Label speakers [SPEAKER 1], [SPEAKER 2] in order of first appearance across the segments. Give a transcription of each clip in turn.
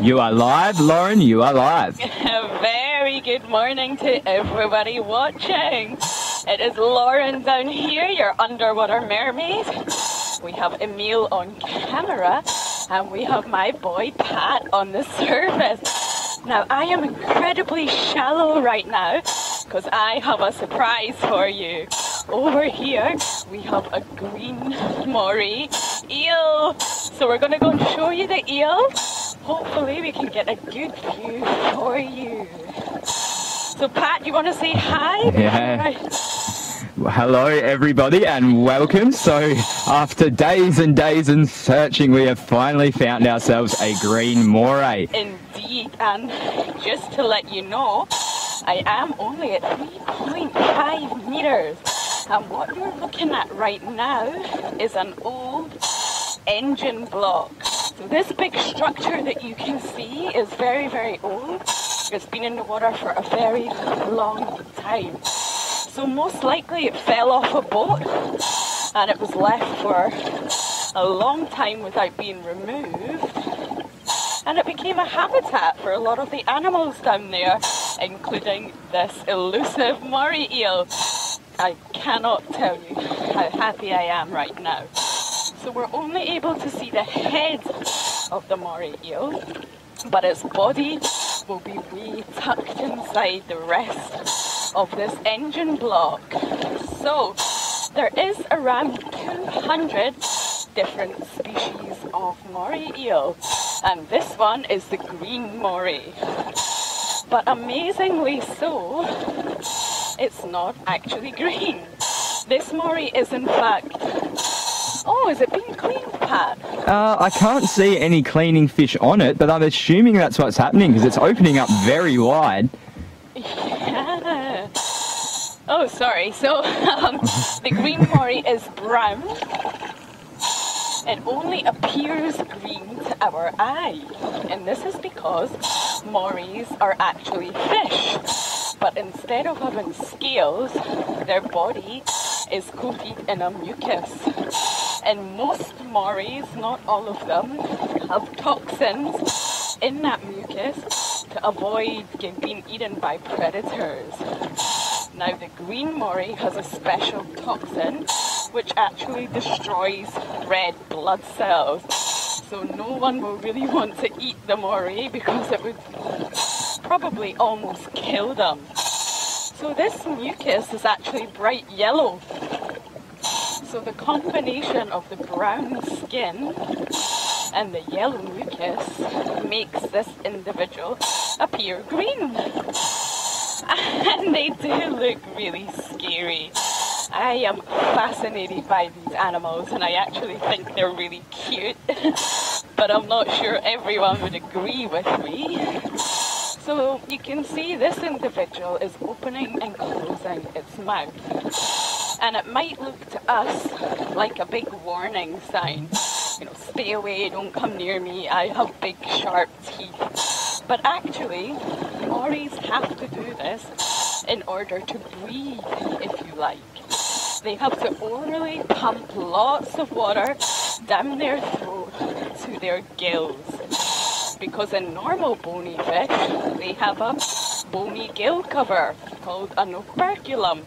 [SPEAKER 1] You are live, Lauren, you are live.
[SPEAKER 2] A very good morning to everybody watching. It is Lauren down here, your underwater mermaid. We have Emil on camera, and we have my boy Pat on the surface. Now, I am incredibly shallow right now, because I have a surprise for you. Over here, we have a green Moray eel. So we're going to go and show you the eel. Hopefully we can get a good view for you. So Pat, you want to say hi?
[SPEAKER 1] Yeah. Hello everybody and welcome. So after days and days in searching, we have finally found ourselves a green Moray.
[SPEAKER 2] Indeed, and just to let you know, I am only at 3.5 meters. And what we're looking at right now is an old engine block. So this big structure that you can see is very, very old. It's been in the water for a very long time. So most likely it fell off a boat and it was left for a long time without being removed. And it became a habitat for a lot of the animals down there, including this elusive Moray eel. I cannot tell you how happy I am right now. So we're only able to see the head of the Moray eel, but its body will be way tucked inside the rest of this engine block. So there is around 200 different species of Moray eel, and this one is the green Moray. But amazingly so, it's not actually green. This Moray is in fact... Oh, is it being cleaned, Pat?
[SPEAKER 1] I can't see any cleaning fish on it, but I'm assuming that's what's happening because it's opening up very wide.
[SPEAKER 2] Yeah. Oh, sorry. So the green Moray is brown. It only appears green to our eye, and this is because Morays are actually fish. But instead of having scales, their body is coated in a mucus. And most Morays, not all of them, have toxins in that mucus to avoid being eaten by predators. Now the green Moray has a special toxin which actually destroys red blood cells. So no one will really want to eat the Moray because it would probably almost kill them. So this mucus is actually bright yellow. So the combination of the brown skin and the yellow mucus makes this individual appear green. And they do look really scary. I am fascinated by these animals and I actually think they're really cute. But I'm not sure everyone would agree with me. So you can see this individual is opening and closing its mouth. And it might look to us like a big warning sign. You know, stay away, don't come near me, I have big sharp teeth. But actually, Morays have to do this in order to breathe, if you like. They have to orally pump lots of water down their throat to their gills. Because in normal bony fish, they have a bony gill cover called an operculum.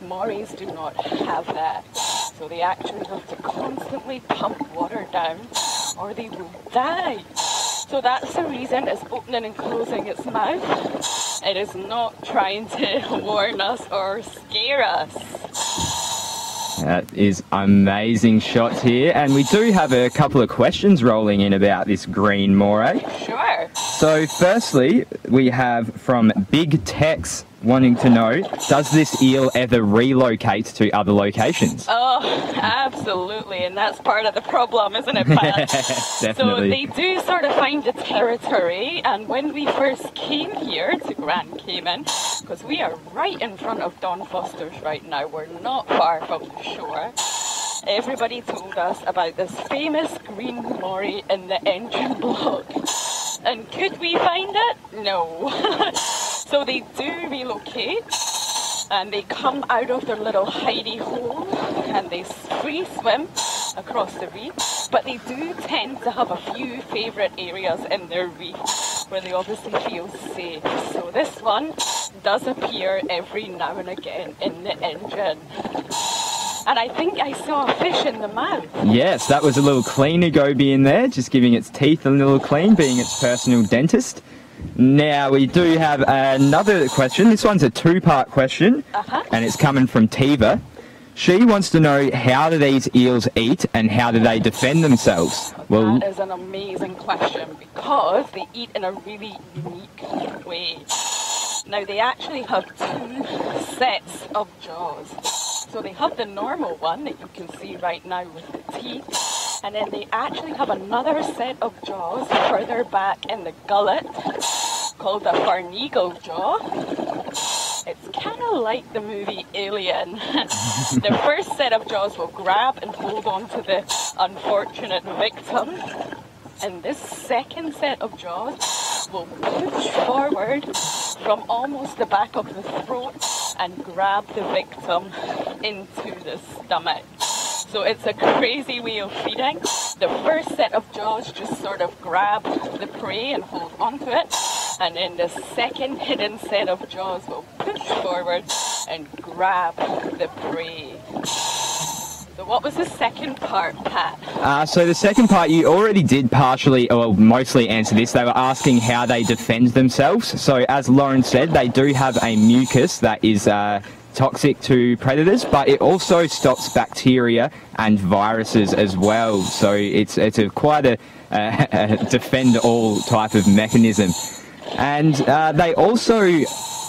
[SPEAKER 2] Morays do not have that. So they actually have to constantly pump water down or they will die. So that's the reason it's opening and closing its mouth. It is not trying to warn us or scare us.
[SPEAKER 1] That is amazing shots here, and we do have a couple of questions rolling in about this green Moray.
[SPEAKER 2] Sure.
[SPEAKER 1] So firstly, we have from Big Tex wanting to know, does this eel ever relocate to other locations?
[SPEAKER 2] Oh, absolutely, and that's part of the problem, isn't it, Pat?
[SPEAKER 1] Definitely.
[SPEAKER 2] So they do sort of find a territory, and when we first came here to Grand Cayman, because we are right in front of Don Foster's right now, we're not far from the shore, everybody told us about this famous green Moray in the engine block. And could we find it? No. So they do relocate and they come out of their little hidey hole and they free swim across the reef, but they do tend to have a few favourite areas in their reef where they obviously feel safe. So this one does appear every now and again in the engine. And I think I saw a fish in the mouth.
[SPEAKER 1] Yes, that was a little cleaner goby in there, just giving its teeth a little clean, being its personal dentist. Now we do have another question. This one's a two-part question, and it's coming from Tiva. She wants to know, how do these eels eat and how do they defend themselves?
[SPEAKER 2] Well, that is an amazing question because they eat in a really unique way. Now they actually have two sets of jaws. So they have the normal one that you can see right now with the teeth, and then they actually have another set of jaws further back in the gullet called the Farneagle jaw. It's kind of like the movie Alien. The first set of jaws will grab and hold on to the unfortunate victim, and this second set of jaws will push forward from almost the back of the throat and grab the victim into the stomach. So it's a crazy way of feeding. The first set of jaws just sort of grab the prey and hold onto it, and then the second hidden set of jaws will push forward and grab the prey. So what was the second part, Pat?
[SPEAKER 1] So the second part, you already did partially, or mostly answer this. They were asking how they defend themselves. So as Lauren said, they do have a mucus that is toxic to predators, but it also stops bacteria and viruses as well. So it's quite a defend all type of mechanism. And they also,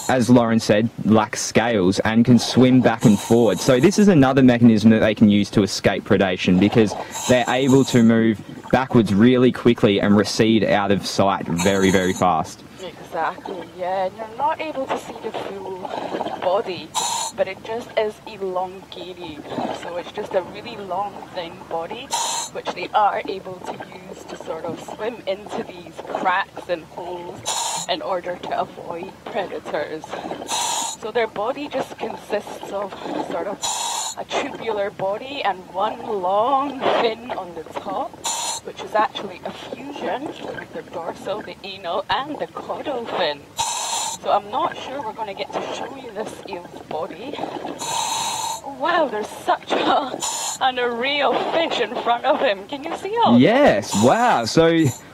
[SPEAKER 1] as Lauren said, lack scales and can swim back and forward. So this is another mechanism that they can use to escape predation, because they're able to move backwards really quickly and recede out of sight very, very fast.
[SPEAKER 2] Exactly, yeah. And you're not able to see the full body, but it just is elongated. So it's just a really long, thin body, which they are able to use to sort of swim into these cracks and holes in order to avoid predators. So their body just consists of sort of a tubular body and one long fin on the top, which is actually a fusion with the dorsal, the anal, and the caudal fin. So I'm not sure we're going to get to show you this eel's body. Wow, there's such an array of fish in front of him. Can you see all?
[SPEAKER 1] Yes, wow. So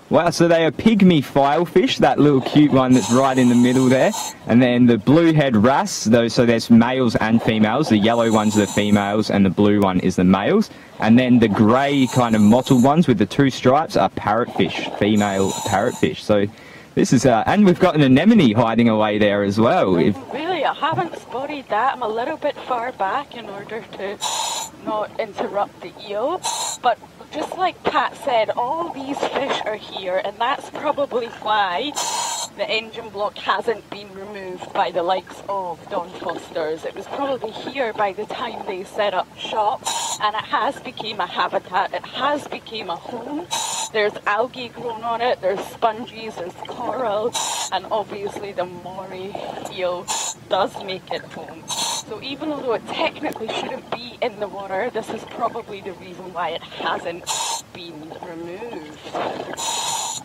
[SPEAKER 1] they are pygmy filefish, that little cute one that's right in the middle there. And then the bluehead wrasse, so there's males and females. The yellow ones are the females and the blue one is the males. And then the grey kind of mottled ones with the two stripes are parrotfish, female parrotfish. So this is, and we've got an anemone hiding away there as well.
[SPEAKER 2] Really, I haven't spotted that. I'm a little bit far back in order to not interrupt the eel. But just like Pat said, all these fish are here, and that's probably why the engine block hasn't been removed by the likes of Don Foster's. It was probably here by the time they set up shop, and it has become a habitat, it has become a home. There's algae grown on it, there's sponges, there's coral, and obviously the Moray eel does make it home. So even although it technically shouldn't be in the water, this is probably the reason why it hasn't been removed.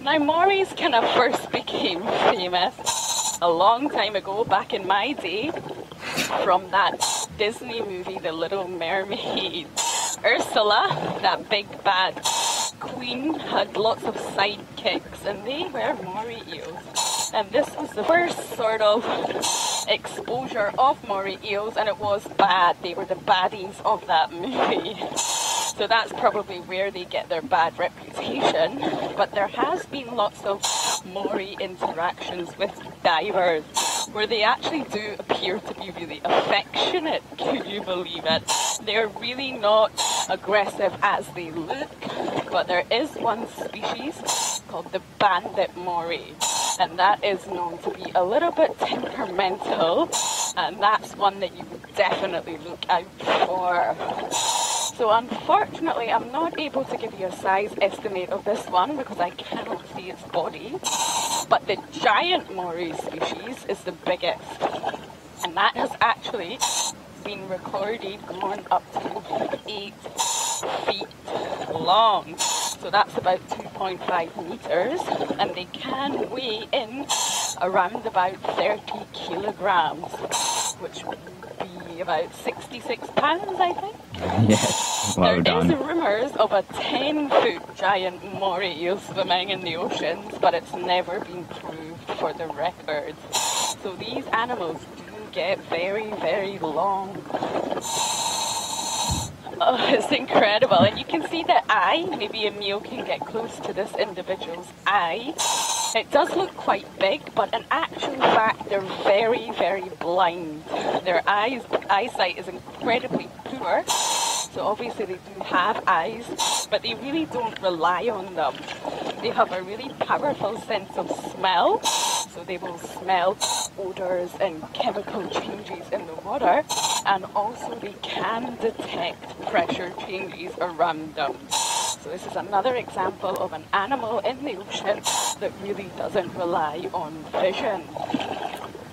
[SPEAKER 2] Now, Morays kind of first became famous a long time ago, back in my day, from that Disney movie, The Little Mermaid. Ursula, that big bad queen, had lots of sidekicks, and they were Moray eels. And this was the first sort of exposure of Moray eels, and it was bad. They were the baddies of that movie. So that's probably where they get their bad reputation. But there has been lots of Moray interactions with divers where they actually do appear to be really affectionate. Can you believe it? They're really not aggressive as they look, but there is one species called the bandit Moray, and that is known to be a little bit temperamental, and that's one that you would definitely look out for. So unfortunately, I'm not able to give you a size estimate of this one because I cannot see its body. But the giant Moray species is the biggest. And that has actually been recorded going up to 8 feet long. So that's about 2.5 meters, and they can weigh in around about 30 kilograms, which would be about 66 pounds, I think.
[SPEAKER 1] Yes, well done.
[SPEAKER 2] There is rumours of a 10-foot giant moray eel swimming in the oceans, but it's never been proved for the record. So these animals do get very, very long. Oh, it's incredible. And you can see the eye. Maybe Emil can get close to this individual's eye. It does look quite big, but in actual fact, they're very, very blind. Their eyesight is incredibly poor. So obviously they do have eyes, but they really don't rely on them. They have a really powerful sense of smell. So they will smell odours and chemical changes in the water, and also they can detect pressure changes around them. So this is another example of an animal in the ocean that really doesn't rely on vision.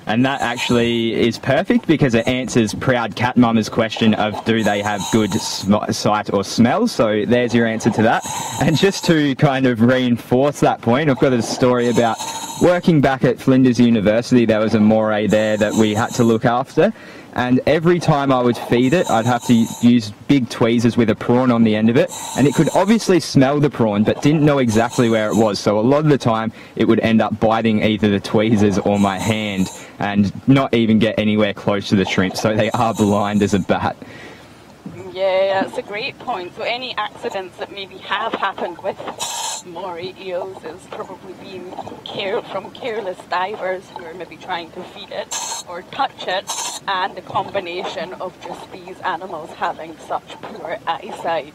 [SPEAKER 1] And that actually is perfect because it answers Proud Cat Mama's question of do they have good sight or smell. So there's your answer to that. And just to kind of reinforce that point, I've got a story about working back at Flinders University. There was a moray there that we had to look after. And every time I would feed it, I'd have to use big tweezers with a prawn on the end of it. And it could obviously smell the prawn, but didn't know exactly where it was. So a lot of the time, it would end up biting either the tweezers or my hand and not even get anywhere close to the shrimp. So they are blind as a bat.
[SPEAKER 2] Yeah, that's a great point. So any accidents that maybe have happened with moray eels is probably being from careless divers who are maybe trying to feed it or touch it, and the combination of just these animals having such poor eyesight.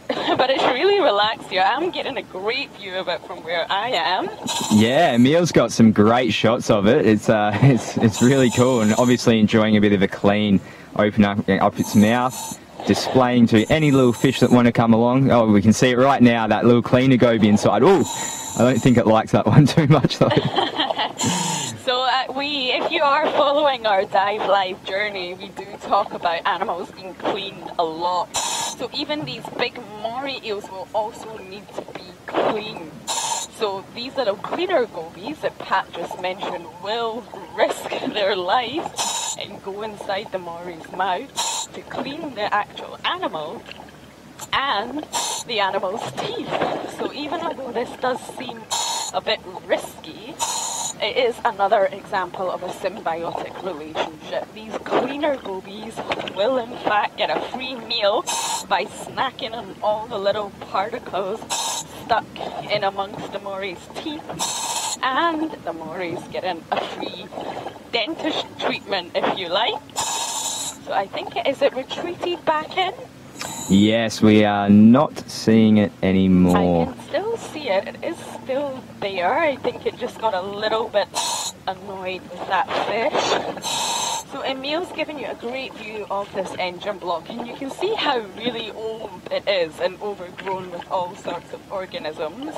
[SPEAKER 2] But it's really relaxed here. I'm getting a great view of it from where I am.
[SPEAKER 1] Yeah, Emil's got some great shots of it. It's really cool, and obviously enjoying a bit of a clean, open up its mouth, displaying to any little fish that want to come along. Oh, we can see it right now, that little cleaner goby inside. Oh, I don't think it likes that one too much though.
[SPEAKER 2] So if you are following our diveLIVE journey, we do talk about animals being cleaned a lot. So even these big moray eels will also need to be cleaned. So these little cleaner gobies that Pat just mentioned will risk their life and go inside the moray's mouth to clean the actual animal and the animal's teeth. So even although this does seem a bit risky, it is another example of a symbiotic relationship. These cleaner gobies will in fact get a free meal by snacking on all the little particles stuck in amongst the moray's teeth, and the moray's getting a free dentist treatment, if you like. So I think is it retreated back in?
[SPEAKER 1] Yes, we are not seeing it anymore.
[SPEAKER 2] I can still see it. It is still there. I think it just got a little bit annoyed with that fish. So Emil's given you a great view of this engine block, and you can see how really old it is and overgrown with all sorts of organisms.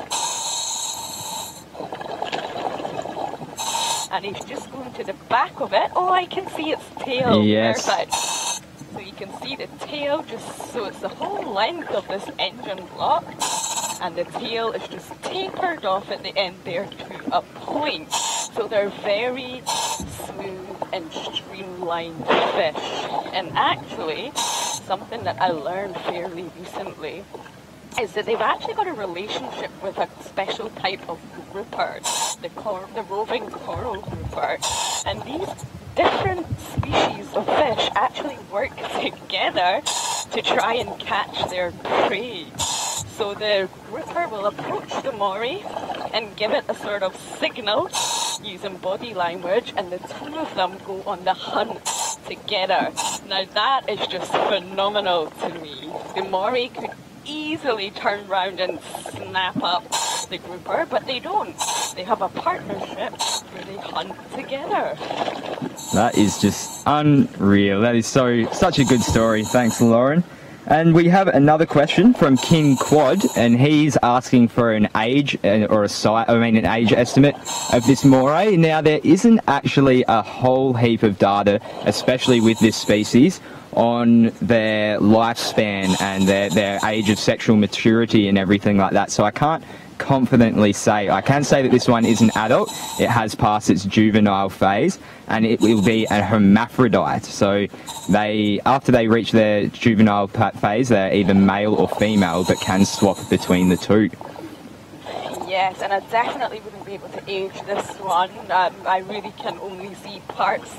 [SPEAKER 2] And he's just going to the back of it. Oh, I can see its tail.
[SPEAKER 1] Yes.
[SPEAKER 2] Perfect. So you can see the tail, just so it's the whole length of this engine block, and the tail is just tapered off at the end there to a point. So they're very smooth and streamlined fish. And actually, something that I learned fairly recently is that they've actually got a relationship with a special type of grouper, the roving coral grouper. And these different species of fish actually work together to try and catch their prey. So the grouper will approach the moray and give it a sort of signal using body language, and the two of them go on the hunt together. Now that is just phenomenal to me. The moray could easily turn around and snap up the grouper, but they don't. They have a partnership where they hunt together.
[SPEAKER 1] That is just unreal. That is such a good story. Thanks, Lauren. And we have another question from King Quad, and he's asking for an age or an age estimate of this moray. Now, there isn't actually a whole heap of data, especially with this species, on their lifespan and their age of sexual maturity and everything like that. So I can't confidently say. I can say that this one is an adult. It has passed its juvenile phase, and it will be a hermaphrodite. So after they reach their juvenile phase, they're either male or female, but can swap between the two.
[SPEAKER 2] Yes, and I definitely wouldn't be able to age this one. I really can only see parts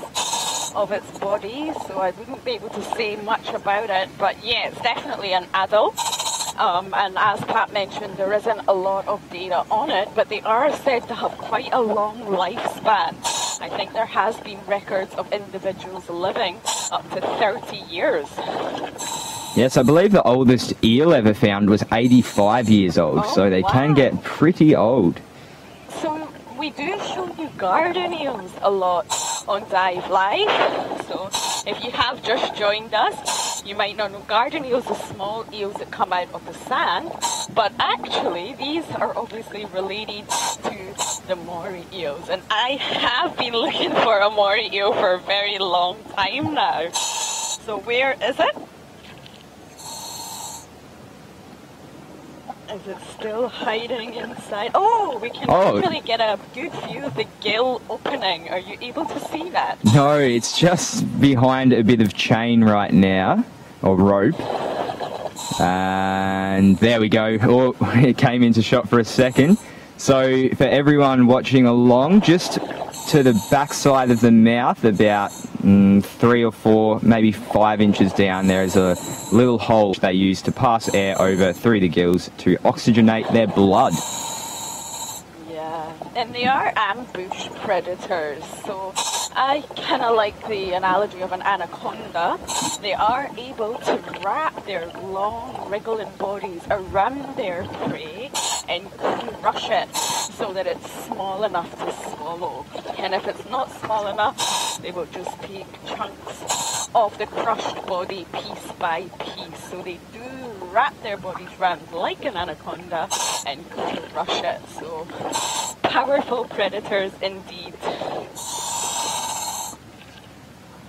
[SPEAKER 2] of its body, so I wouldn't be able to say much about it. But yeah, it's definitely an adult. And as Pat mentioned, there isn't a lot of data on it, but they are said to have quite a long lifespan. I think there has been records of individuals living up to 30 years.
[SPEAKER 1] Yes, I believe the oldest eel ever found was 85 years old, so they can get pretty old.
[SPEAKER 2] So we do show you garden eels a lot on diveLIVE. So if you have just joined us, you might not know garden eels are small eels that come out of the sand, but actually these are obviously related to the Moray eels, and I have been looking for a Moray eel for a very long time now. So where is it? Is it still hiding inside? Oh, we can actually get a good view of the gill opening. Are you able to see that?
[SPEAKER 1] No, it's just behind a bit of chain right now, or rope. And there we go. Oh, it came into shot for a second. So for everyone watching along, just to the back side of the mouth, about 3 or 4, maybe 5 inches down, there is a little hole they use to pass air over through the gills to oxygenate their blood.
[SPEAKER 2] Yeah, and they are ambush predators, so I kind of like the analogy of an anaconda. They are able to wrap their long wriggling bodies around their prey and crush it so that it's small enough to swallow. And if it's not small enough, they will just take chunks of the crushed body piece by piece. So they do wrap their bodies around like an anaconda and crush it. So powerful predators indeed.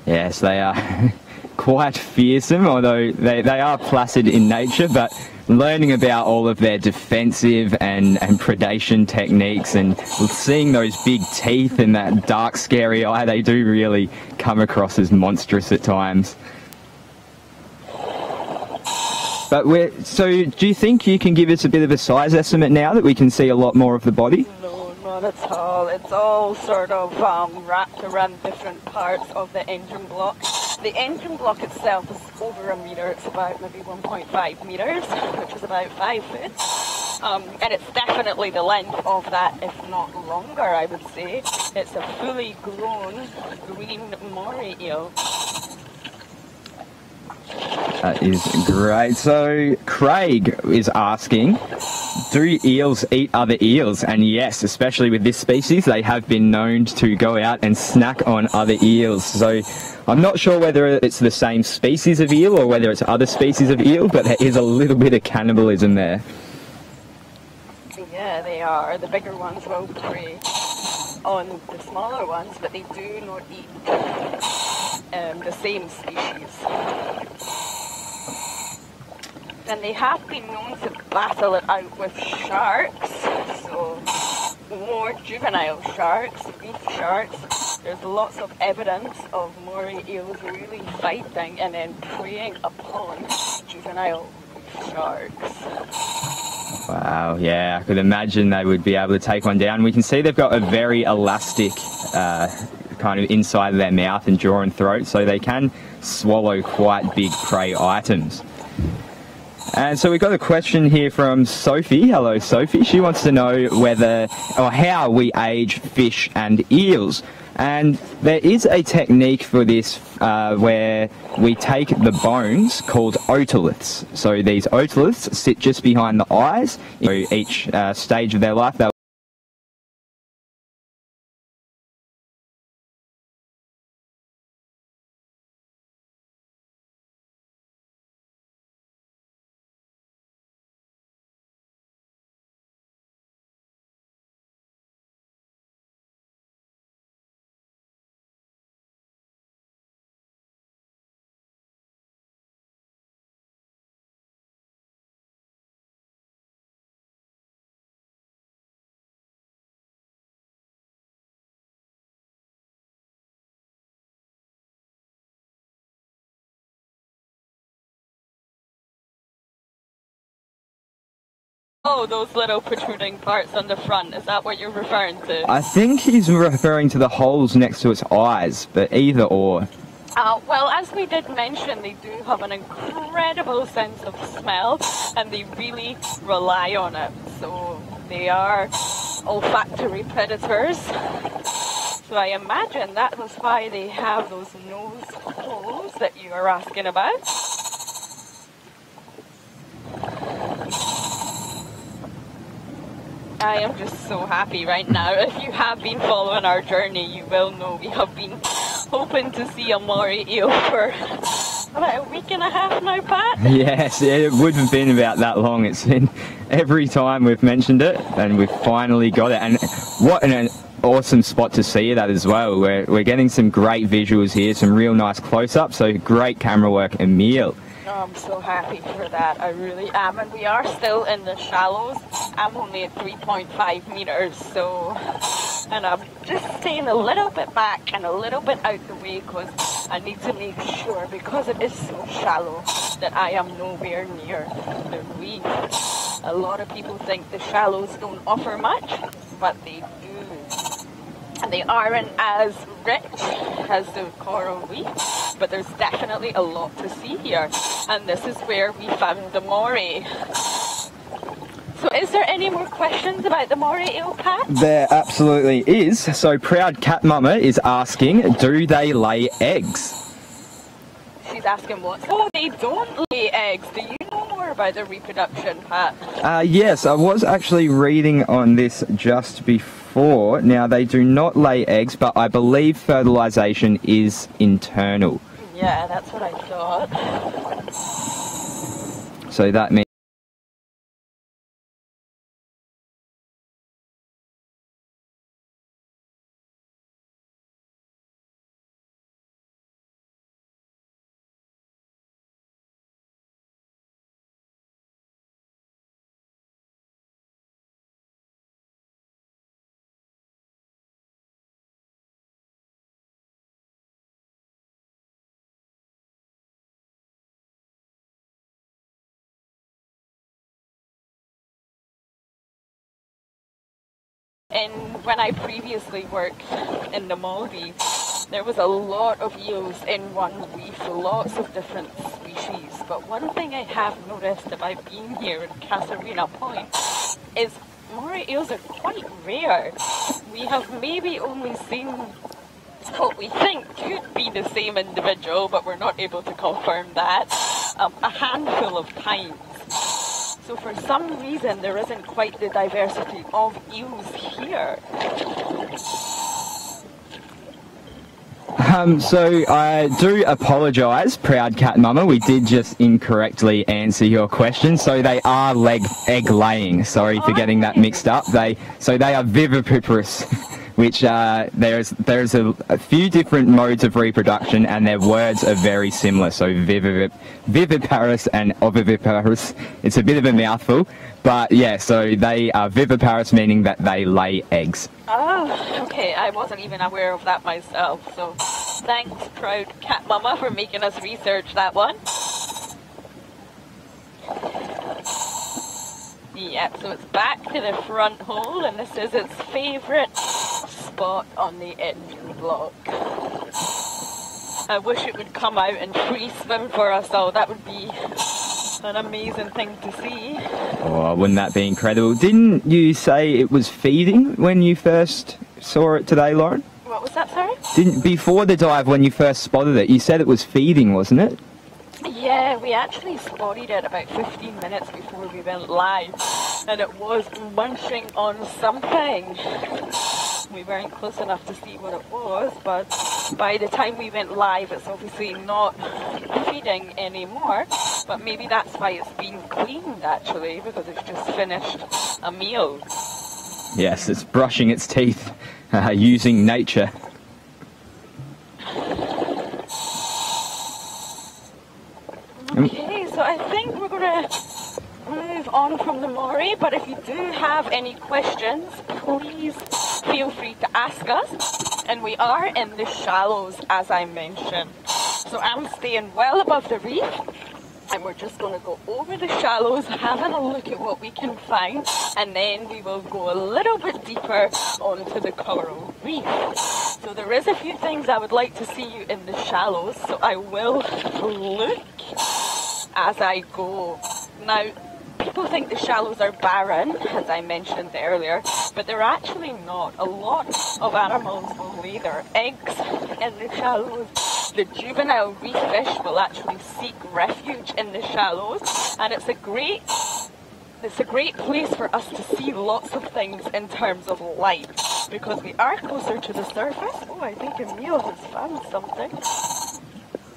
[SPEAKER 1] Yes, they are quite fearsome, although they are placid in nature, but learning about all of their defensive and predation techniques and seeing those big teeth and that dark, scary eye, they do really come across as monstrous at times. But so do you think you can give us a bit of a size estimate now that we can see a lot more of the body?
[SPEAKER 2] No, not at all. It's all sort of wrapped around different parts of the engine block. The engine block itself is over a metre. It's about maybe 1.5 metres, which is about 5 foot. And it's definitely the length of that, if not longer, I would say. It's a fully grown green Moray eel.
[SPEAKER 1] That is great. So Craig is asking, do eels eat other eels? And yes, especially with this species, they have been known to go out and snack on other eels. So I'm not sure whether it's the same species of eel or whether it's other species of eel, but there is a little bit of cannibalism there.
[SPEAKER 2] Yeah, they are. The bigger ones will prey on the smaller ones, but they do not eat the same species. And they have been known to battle it out with sharks, so more juvenile sharks, reef sharks. There's lots of evidence of Moray eels really fighting and then preying upon juvenile reef sharks.
[SPEAKER 1] Wow, yeah, I could imagine they would be able to take one down. We can see they've got a very elastic kind of inside of their mouth and jaw and throat, so they can swallow quite big prey items. And so we've got a question here from Sophie. Hello, Sophie. She wants to know whether or how we age fish and eels. And there is a technique for this where we take the bones called otoliths. So these otoliths sit just behind the eyes. So each stage of their life, they'll
[SPEAKER 2] Oh, those little protruding parts on the front. Is that what you're referring to?
[SPEAKER 1] I think he's referring to the holes next to its eyes, but either or.
[SPEAKER 2] Well, as we did mention, they do have an incredible sense of smell, and they really rely on it. So they are olfactory predators. So I imagine that was why they have those nose holes that you are asking about. I am just so happy right now. If you have been following our journey, you will know we have been hoping to see a Moray eel for about a week and a half now, Pat.
[SPEAKER 1] Yes, it wouldn't have been about that long. It's been every time we've mentioned it, and we've finally got it. And what an awesome spot to see it at as well. We're getting some great visuals here, some real nice close-ups, so great camera work, Emil.
[SPEAKER 2] Oh, I'm so happy for that, I really am. And we are still in the shallows. I'm only at 3.5 meters, so... And I'm just staying a little bit back and a little bit out the way because I need to make sure, because it is so shallow, that I am nowhere near the reef. A lot of people think the shallows don't offer much, but they do. And they aren't as rich as the coral reef, but there's definitely a lot to see here. And this is where we found the Moray. So is there any more questions about the Moray eel, Pat?
[SPEAKER 1] There absolutely is. So Proud Cat Mama is asking, do they lay eggs?
[SPEAKER 2] She's asking what? Oh, they don't lay eggs. Do you know more about the reproduction, Pat?
[SPEAKER 1] Yes, I was actually reading on this just before. Now, they do not lay eggs, but I believe fertilization is internal.
[SPEAKER 2] Yeah, that's what I thought.
[SPEAKER 1] So that means...
[SPEAKER 2] And when I previously worked in the Maldives, there was a lot of eels in one reef, lots of different species. But one thing I have noticed about being here in Casuarina Point is Moray eels are quite rare. We have maybe only seen what we think could be the same individual, but we're not able to confirm that, a handful of times. So for some reason there isn't quite the diversity of eels here.
[SPEAKER 1] So I do apologise, Proud Cat Mama, we did just incorrectly answer your question. So they are egg laying. Sorry for getting that mixed up. They are viviparous, which there's a few different modes of reproduction, and their words are very similar. So viviparous and oviviparous. It's a bit of a mouthful, but yeah. So they are viviparous, meaning that they lay eggs.
[SPEAKER 2] Oh, okay. I wasn't even aware of that myself. So thanks, Proud Cat Mama, for making us research that one. Yep, so it's back to the front hole, and this is its favourite spot on the engine block. I wish it would come out and free swim for us all. That would be an amazing thing to see.
[SPEAKER 1] Oh, wouldn't that be incredible? Didn't you say it was feeding when you first saw it today, Lauren?
[SPEAKER 2] What was that, sorry?
[SPEAKER 1] Before the dive, when you first spotted it, you said it was feeding, wasn't it?
[SPEAKER 2] Yeah, we actually spotted it about 15 minutes before we went live, and it was munching on something. We weren't close enough to see what it was, but by the time we went live, it's obviously not feeding anymore. But maybe that's why it's been cleaned, actually, because it's just finished a meal.
[SPEAKER 1] Yes, it's brushing its teeth using nature.
[SPEAKER 2] Okay, so I think we're going to move on from the Moray, but if you do have any questions, please feel free to ask us. And we are in the shallows, as I mentioned. So I'm staying well above the reef, and we're just going to go over the shallows, having a look at what we can find, and then we will go a little bit deeper onto the coral reef. So there is a few things I would like to see you in the shallows, so I will look as I go. Now, people think the shallows are barren, as I mentioned earlier, but they're actually not. A lot of animals will lay their eggs in the shallows. The juvenile reef fish will actually seek refuge in the shallows, and it's a great place for us to see lots of things in terms of light, because we are closer to the surface. Oh, I think Emil has found something.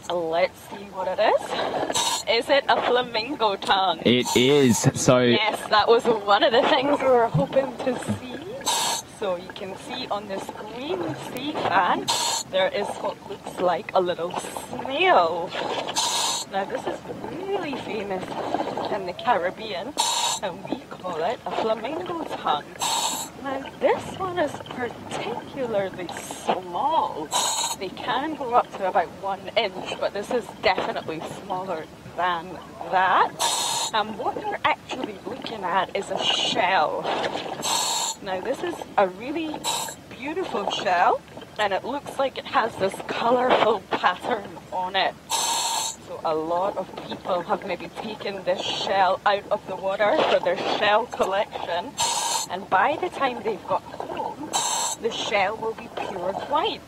[SPEAKER 2] Let's see what it is. Is it a flamingo tongue?
[SPEAKER 1] It is. So
[SPEAKER 2] yes, that was one of the things we were hoping to see. So you can see on this green sea fan, there is what looks like a little snail. Now this is really famous in the Caribbean, and we call it a flamingo tongue. Now this one is particularly small. They can go up to about 1 inch, but this is definitely smaller than that. And what you're actually looking at is a shell. Now this is a really beautiful shell, and it looks like it has this colourful pattern on it. So a lot of people have maybe taken this shell out of the water for their shell collection, and by the time they've got home, the shell will be pure white.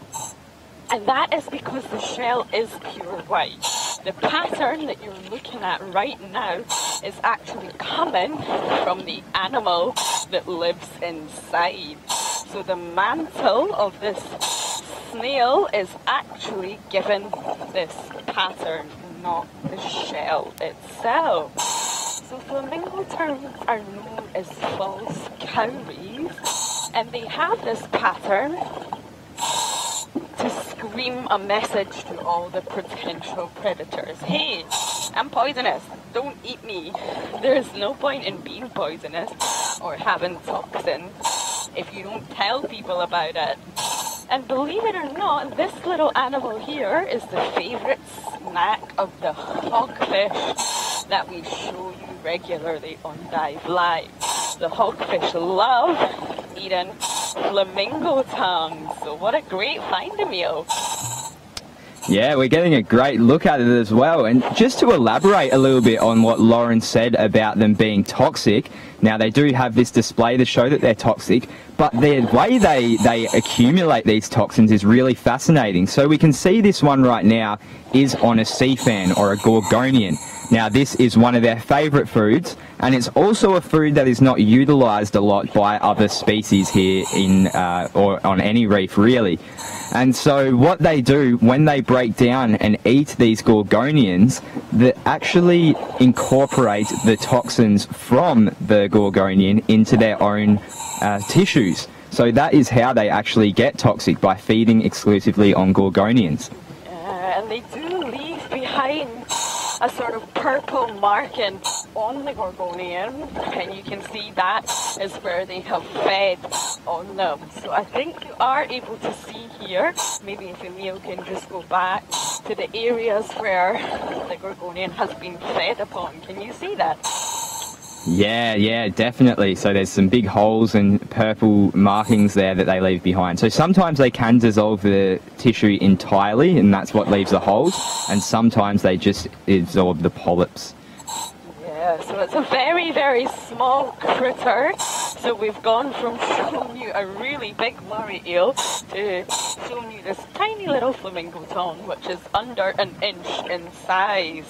[SPEAKER 2] And that is because the shell is pure white. The pattern that you're looking at right now is actually coming from the animal that lives inside. So the mantle of this snail is actually given this pattern, not the shell itself. So flamingo tongues are known as false cowries, and they have this pattern to scream a message to all the potential predators. Hey, I'm poisonous, don't eat me. There's no point in being poisonous or having toxins if you don't tell people about it. And believe it or not, this little animal here is the favourite snack of the hogfish that we show you regularly on diveLIVE. The hogfish love eating flamingo tongues. So what a great find, Emil.
[SPEAKER 1] yeah, we're getting a great look at it as well. And just to elaborate a little bit on what Lauren said about them being toxic, now they do have this display to show that they're toxic, but the way they accumulate these toxins is really fascinating. So we can see this one right now is on a sea fan or a Gorgonian. Now this is one of their favourite foods, and it's also a food that is not utilised a lot by other species here in or on any reef really. And so what they do when they break down and eat these Gorgonians, they actually incorporate the toxins from the Gorgonian into their own tissues. So that is how they actually get toxic, by feeding exclusively on Gorgonians.
[SPEAKER 2] And they do leave behind a sort of purple marking on the Gorgonian, and you can see that is where they have fed on them. So I think you are able to see here, maybe if Emil can just go back to the areas where the Gorgonian has been fed upon. Can you see that?
[SPEAKER 1] Yeah, definitely. So there's some big holes and purple markings there that they leave behind. So sometimes they can dissolve the tissue entirely, and that's what leaves the holes, and sometimes they just absorb the polyps.
[SPEAKER 2] Yeah, so it's a very, very small critter. So we've gone from showing you a really big Moray eel to showing you this tiny little flamingo tongue, which is under an inch in size.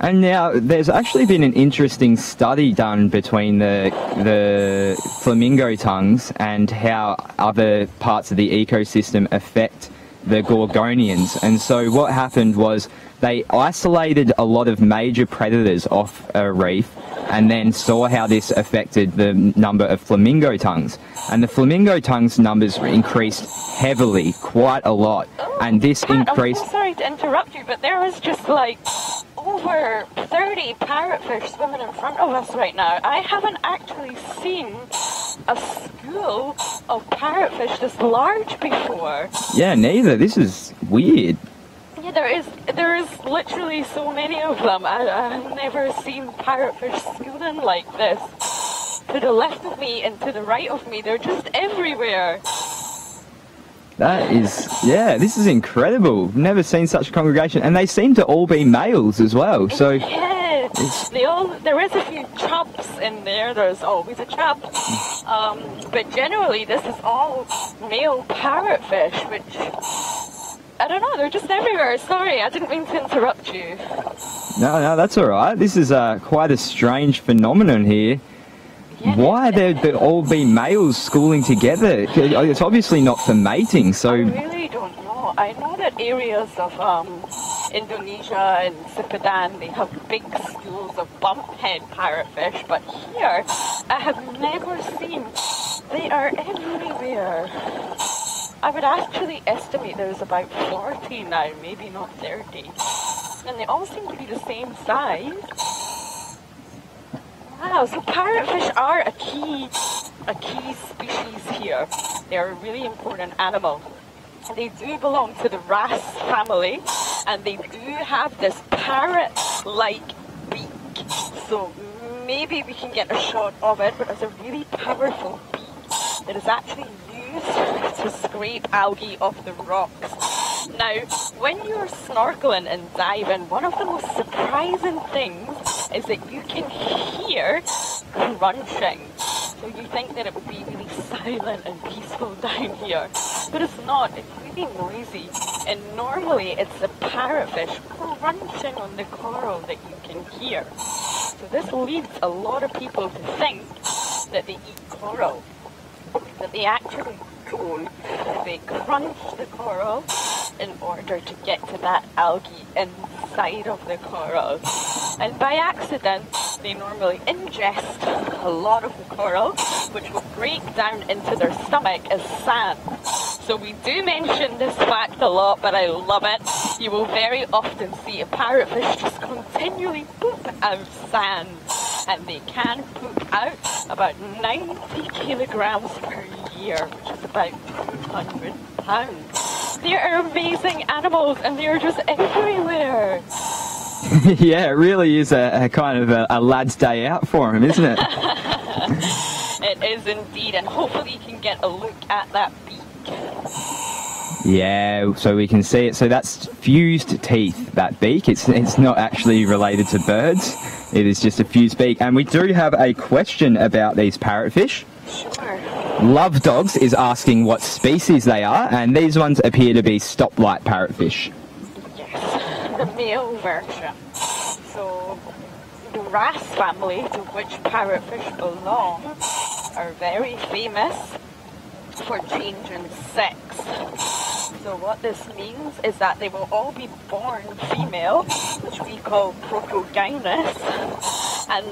[SPEAKER 1] And now there's actually been an interesting study done between the flamingo tongues and how other parts of the ecosystem affect the Gorgonians. And so what happened was they isolated a lot of major predators off a reef and then saw how this affected the number of flamingo tongues. And the flamingo tongues numbers increased heavily, quite a lot. And this increased...
[SPEAKER 2] I'm so sorry to interrupt you, but there was just like over 30 parrotfish swimming in front of us right now. I haven't actually seen a school of parrotfish this large before.
[SPEAKER 1] Yeah, neither. This is weird.
[SPEAKER 2] Yeah, Yeah, there is literally so many of them. I've never seen parrotfish schooling like this. To the left of me and to the right of me, they're just everywhere.
[SPEAKER 1] That is, yeah, this is incredible. Never seen such a congregation, and they seem to all be males as well. So
[SPEAKER 2] yeah, there is a few chubs in there. There's always a chub, but generally this is all male parrotfish, which I don't know. They're just everywhere. Sorry, I didn't mean to interrupt you.
[SPEAKER 1] No, that's all right. This is quite a strange phenomenon here.
[SPEAKER 2] Yeah,
[SPEAKER 1] why they'd all be males schooling together? It's obviously not for mating, so...
[SPEAKER 2] I really don't know. I know that areas of Indonesia and Sipadan, they have big schools of bumphead parrotfish, but here, I have never seen. They are everywhere. I would actually estimate there's about 40 now, maybe not 30. And they all seem to be the same size. Wow, so parrotfish are a key species here. They're a really important animal. They do belong to the wrasse family, and they do have this parrot-like beak. So maybe we can get a shot of it, but it's a really powerful beak that is actually used to scrape algae off the rocks. Now, when you're snorkeling and diving, one of the most surprising things is that you can hear crunching. So you think that it would be really silent and peaceful down here, but it's not. It's really noisy, and normally it's the parrotfish crunching on the coral that you can hear. So this leads a lot of people to think that they eat coral, but they actually don't. They crunch the coral in order to get to that algae inside of the coral. And by accident, they normally ingest a lot of the coral, which will break down into their stomach as sand. So we do mention this fact a lot, but I love it. You will very often see a parrotfish just continually poop out sand. And they can poop out about 90 kilograms per year, which is about 200 pounds. They are amazing animals, and they are just everywhere.
[SPEAKER 1] Yeah, it really is a kind of a lad's day out for them, isn't it?
[SPEAKER 2] It is indeed, and hopefully you can get a look at that beak.
[SPEAKER 1] Yeah, so we can see it. So that's fused teeth, that beak. It's not actually related to birds. It is just a fused beak. And we do have a question about these parrotfish.
[SPEAKER 2] Sure.
[SPEAKER 1] Love Dogs is asking what species they are, and these ones appear to be stoplight parrotfish.
[SPEAKER 2] Yes, the male version. So the wrasse family to which parrotfish belong are very famous for changing sex. So what this means is that they will all be born female, which we call protogynous, and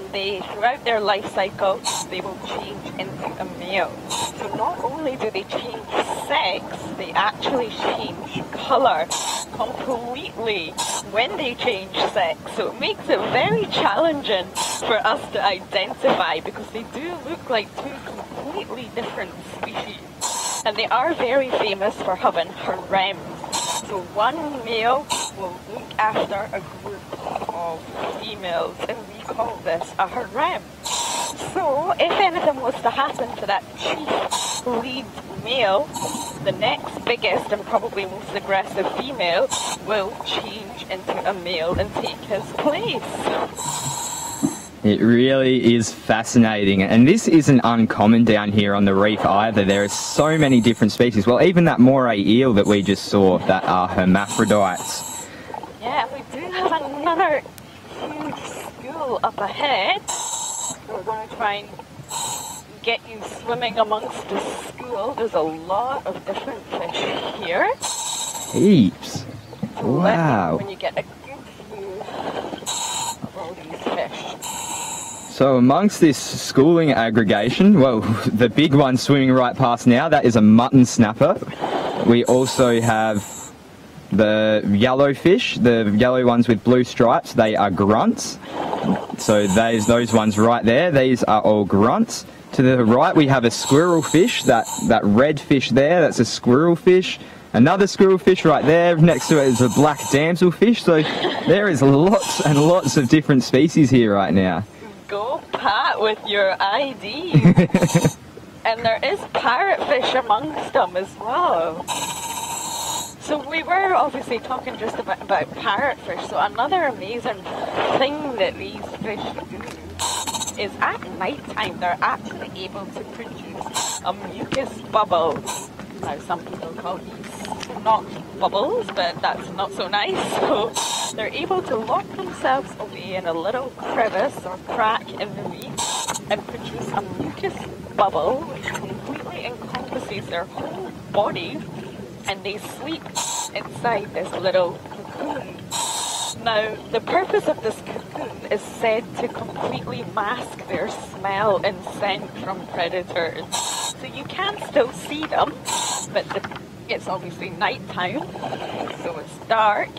[SPEAKER 2] throughout their life cycle, they will change into a male. So not only do they change sex, they actually change colour completely when they change sex. So it makes it very challenging for us to identify, because they do look like two completely different species. And they are very famous for having harems. So one male will look after a group of females, and we call this a harem. So if anything was to happen to that chief lead male, the next biggest and probably most aggressive female will change into a male and take his place.
[SPEAKER 1] It really is fascinating, and this isn't uncommon down here on the reef either. There are so many different species. Well, even that Moray eel that we just saw, that are hermaphrodites.
[SPEAKER 2] Yeah, we do have another huge school up ahead. We're going to try and get you swimming amongst the school. There's a lot of different fish here.
[SPEAKER 1] Heaps.
[SPEAKER 2] So
[SPEAKER 1] Wow.
[SPEAKER 2] When you get a good view of all these fish.
[SPEAKER 1] So amongst this schooling aggregation, well, the big one swimming right past now, that is a mutton snapper. We also have the yellow fish, the yellow ones with blue stripes, they are grunts. So those ones right there, these are all grunts. To the right we have a squirrel fish, that red fish there, that's a squirrel fish. Another squirrelfish right there. Next to it is a black damselfish. So there is lots and lots of different species here right now.
[SPEAKER 2] Go Pat with your ID. And there is parrotfish amongst them as well. So we were obviously talking just about parrotfish. So another amazing thing that these fish do is at night time they're actually able to produce a mucus bubble. Now some people call these not bubbles, but that's not so nice. So they're able to lock themselves away in a little crevice or crack in the reef and produce a mucus bubble which completely encompasses their whole body, and they sleep inside this little cocoon. Now, the purpose of this cocoon is said to completely mask their smell and scent from predators. So you can still see them, but it's obviously nighttime, so it's dark,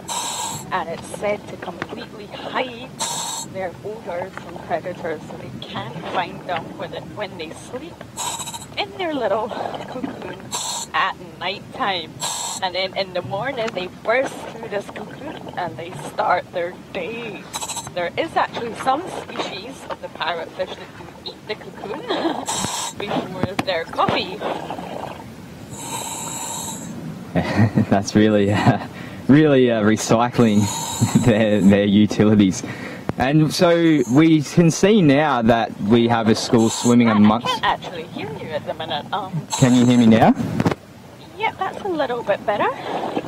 [SPEAKER 2] and it's said to completely hide their odors from predators, so they can't find them when they sleep in their little cocoon at nighttime. And then in the morning they burst through this cocoon and they start their day. There is actually some species of the parrotfish that do eat the cocoon before their coffee.
[SPEAKER 1] That's really recycling their utilities. And so we can see now that we have a school swimming amongst...
[SPEAKER 2] I can't actually hear you at the minute.
[SPEAKER 1] Can you hear me now?
[SPEAKER 2] Yeah, that's a little bit better.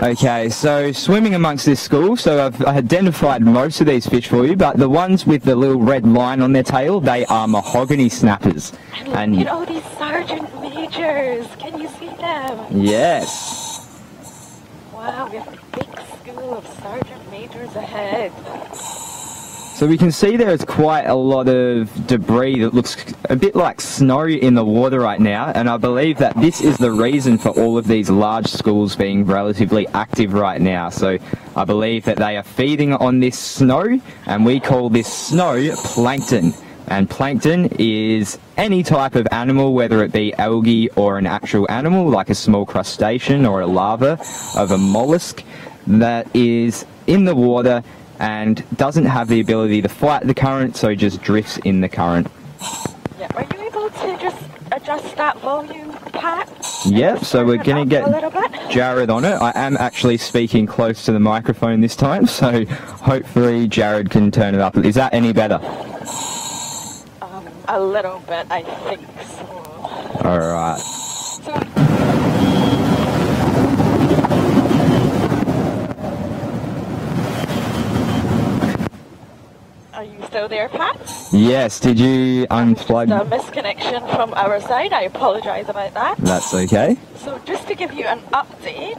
[SPEAKER 1] Okay, so swimming amongst this school, so I've identified most of these fish for you, but the ones with the little red line on their tail, they are mahogany snappers.
[SPEAKER 2] And look at all these sergeant majors. Can you see them?
[SPEAKER 1] Yes.
[SPEAKER 2] Wow, we have a big school of sergeant majors ahead.
[SPEAKER 1] So we can see there is quite a lot of debris that looks a bit like snow in the water right now, and I believe that this is the reason for all of these large schools being relatively active right now. So I believe that they are feeding on this snow, and we call this snow plankton. And plankton is any type of animal, whether it be algae or an actual animal like a small crustacean or a larva of a mollusk that is in the water and doesn't have the ability to fight the current, so just drifts in the current.
[SPEAKER 2] Yeah, are you able to just adjust that volume, Pat?
[SPEAKER 1] Yep, so we're going to get Jared on it. I am actually speaking close to the microphone this time, so hopefully Jared can turn it up. Is that any better?
[SPEAKER 2] A little bit, I think so.
[SPEAKER 1] Alright.
[SPEAKER 2] Are you still there, Pat?
[SPEAKER 1] Yes, did you unplug?
[SPEAKER 2] Just a misconnection from our side, I apologise about that.
[SPEAKER 1] That's okay.
[SPEAKER 2] So just to give you an update,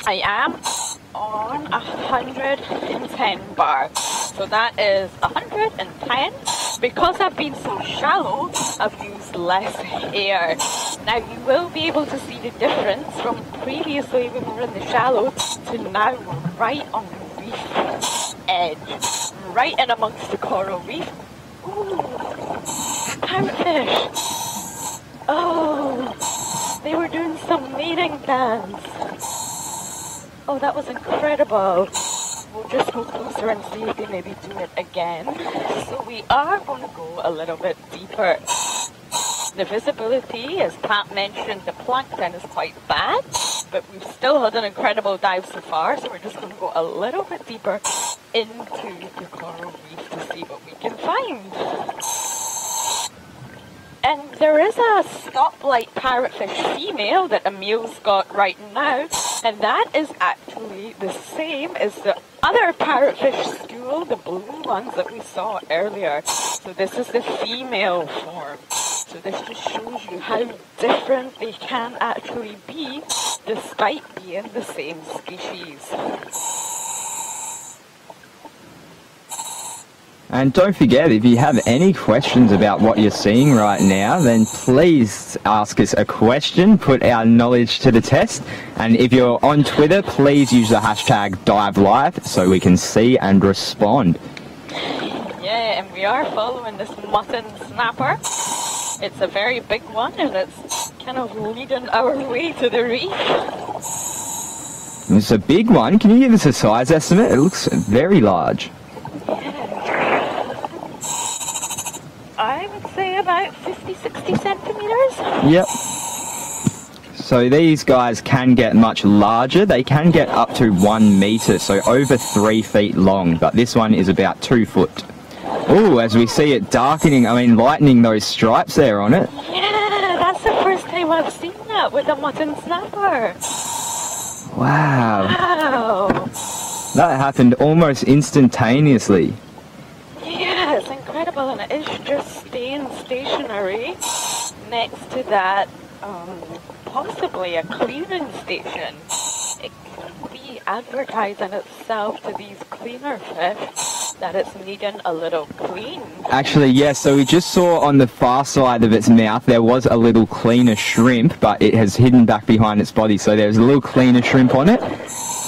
[SPEAKER 2] I am on 110 bar. So that is 110. Because I've been so shallow, I've used less air. Now you will be able to see the difference from previously when we were in the shallow to now we're right on the reef edge. Right in amongst the coral reef. Ooh, parrotfish. Oh, they were doing some mating dance. Oh, that was incredible. We'll just go closer and see if they maybe do it again. So we are going to go a little bit deeper. The visibility, as Pat mentioned, the plankton is quite bad, but we've still had an incredible dive so far, so we're just going to go a little bit deeper into the coral reef to see what we can find. And there is a stoplight parrotfish female that Emil's got right now, and that is actually the same as the other parrotfish school, the blue ones that we saw earlier. So this is the female form. So this just shows you how different they can actually be despite being the same species.
[SPEAKER 1] And don't forget, if you have any questions about what you're seeing right now, then please ask us a question, put our knowledge to the test, and if you're on Twitter, please use the hashtag diveLIVE so we can see and respond.
[SPEAKER 2] Yeah, and we are following this mutton snapper. It's a very big one, and it's kind of leading our way to the reef.
[SPEAKER 1] It's a big one. Can you give us a size estimate? It looks very large.
[SPEAKER 2] I would say about 50-60 centimeters.
[SPEAKER 1] Yep. So these guys can get much larger. They can get up to 1 metre, so over 3 feet long, but this one is about 2 foot. Oh, as we see it darkening, lightening those stripes there on it.
[SPEAKER 2] Yeah, that's the first time I've seen that with a mutton snapper.
[SPEAKER 1] Wow.
[SPEAKER 2] Wow.
[SPEAKER 1] That happened almost instantaneously.
[SPEAKER 2] Yeah, it's incredible, and it is just staying stationary next to that, possibly a cleaning station. It could be advertising itself to these cleaner fish that it's needing a little clean.
[SPEAKER 1] Actually, yes, so we just saw on the far side of its mouth there was a little cleaner shrimp, but it has hidden back behind its body, so there's a little cleaner shrimp on it.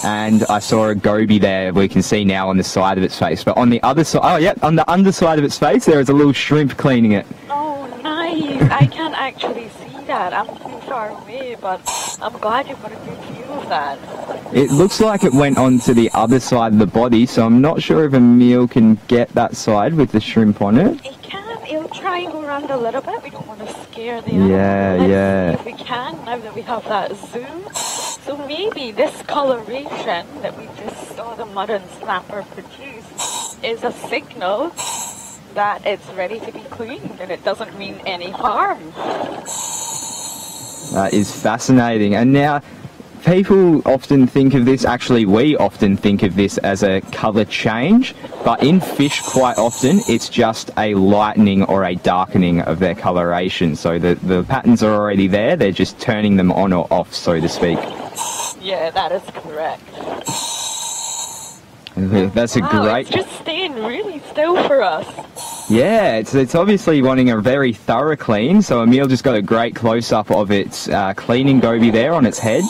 [SPEAKER 1] And I saw a goby there we can see now on the side of its face. But on the other side, oh yeah, on the underside of its face there is a little shrimp cleaning it.
[SPEAKER 2] Oh, nice. I can't actually see that. I'm too far away, but I'm glad you've got a good view of that.
[SPEAKER 1] It looks like it went onto the other side of the body, so I'm not sure if Emil can get that side with the shrimp on it.
[SPEAKER 2] He can. He'll try and go around a little bit. We don't want to scare the animal.
[SPEAKER 1] Yeah.
[SPEAKER 2] Let's see if we can, now that we have that zoom. So maybe this coloration that we just saw the mutton snapper produce is a signal that it's ready to be cleaned and it doesn't mean any harm.
[SPEAKER 1] That is fascinating. And now, people often think of this, actually we often think of this as a colour change, but in fish quite often it's just a lightening or a darkening of their coloration. So the patterns are already there, they're just turning them on or off, so to speak.
[SPEAKER 2] Yeah, that is correct.
[SPEAKER 1] That's a great...
[SPEAKER 2] It's just staying really still for us.
[SPEAKER 1] Yeah, it's obviously wanting a very thorough clean, so Emil just got a great close-up of its cleaning goby there on its head.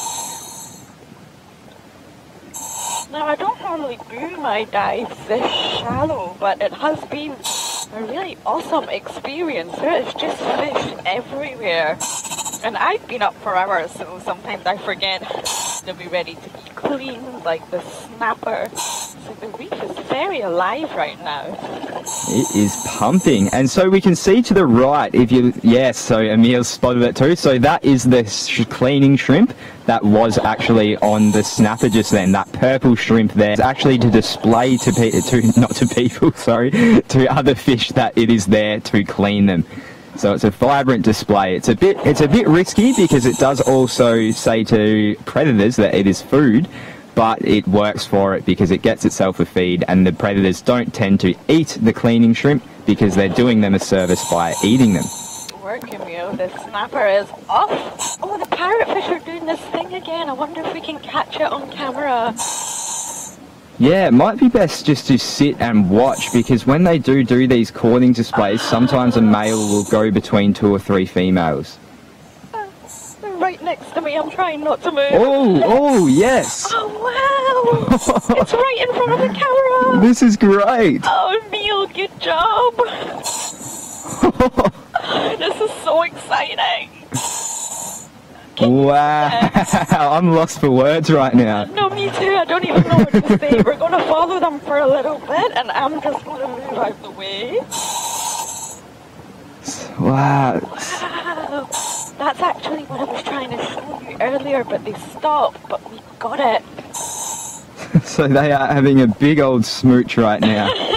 [SPEAKER 2] Now, I don't normally do my dives this shallow, but it has been a really awesome experience. There is just fish everywhere. And I've been up for hours, so sometimes I forget to be ready to be cleaned, like the snapper. So the reef is very alive right now.
[SPEAKER 1] It is pumping. And so we can see to the right, if you... Yes, so Emil's spotted it too. So that is the cleaning shrimp that was actually on the snapper just then. That purple shrimp there is actually to display to other fish that it is there to clean them. So it's a vibrant display. It's a bit risky because it does also say to predators that it is food, but it works for it because it gets itself a feed, and the predators don't tend to eat the cleaning shrimp because they're doing them a service by eating them.
[SPEAKER 2] Work, Emil. The snapper is off. Oh, the parrotfish are doing this thing again. I wonder if we can catch it on camera.
[SPEAKER 1] Yeah, it might be best just to sit and watch, because when they do these courting displays, sometimes a male will go between 2 or 3 females.
[SPEAKER 2] They're right next to me. I'm trying not to move.
[SPEAKER 1] Oh, yes.
[SPEAKER 2] Oh, wow. It's right in front of the camera.
[SPEAKER 1] This is great.
[SPEAKER 2] Oh, Emil, good job. This is so exciting.
[SPEAKER 1] Wow, I'm lost for words right now.
[SPEAKER 2] No, me too. I don't even know what to say. We're going to follow them for a little bit, and I'm just going to move out the way.
[SPEAKER 1] Wow.
[SPEAKER 2] Wow. That's actually what I was trying to show you earlier, but they stopped, but we got it.
[SPEAKER 1] So they are having a big old smooch right now.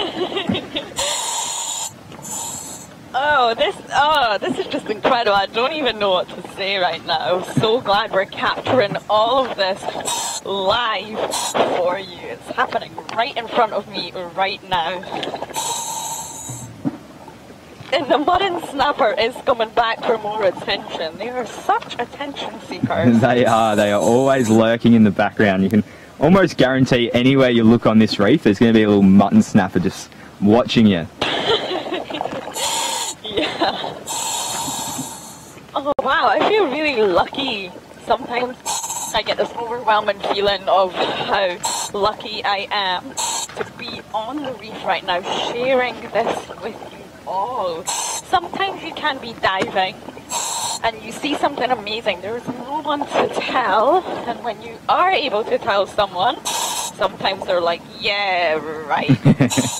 [SPEAKER 2] This is just incredible. I don't even know what to say right now. I'm so glad we're capturing all of this live for you. It's happening right in front of me right now. And the mutton snapper is coming back for more attention. They are such attention seekers.
[SPEAKER 1] They are always lurking in the background. You can almost guarantee anywhere you look on this reef, there's going to be a little mutton snapper just watching you.
[SPEAKER 2] Yeah. Oh wow, I feel really lucky. Sometimes I get this overwhelming feeling of how lucky I am to be on the reef right now, sharing this with you all. Sometimes you can be diving and you see something amazing, there's no one to tell, and when you are able to tell someone, sometimes they're like, yeah, right.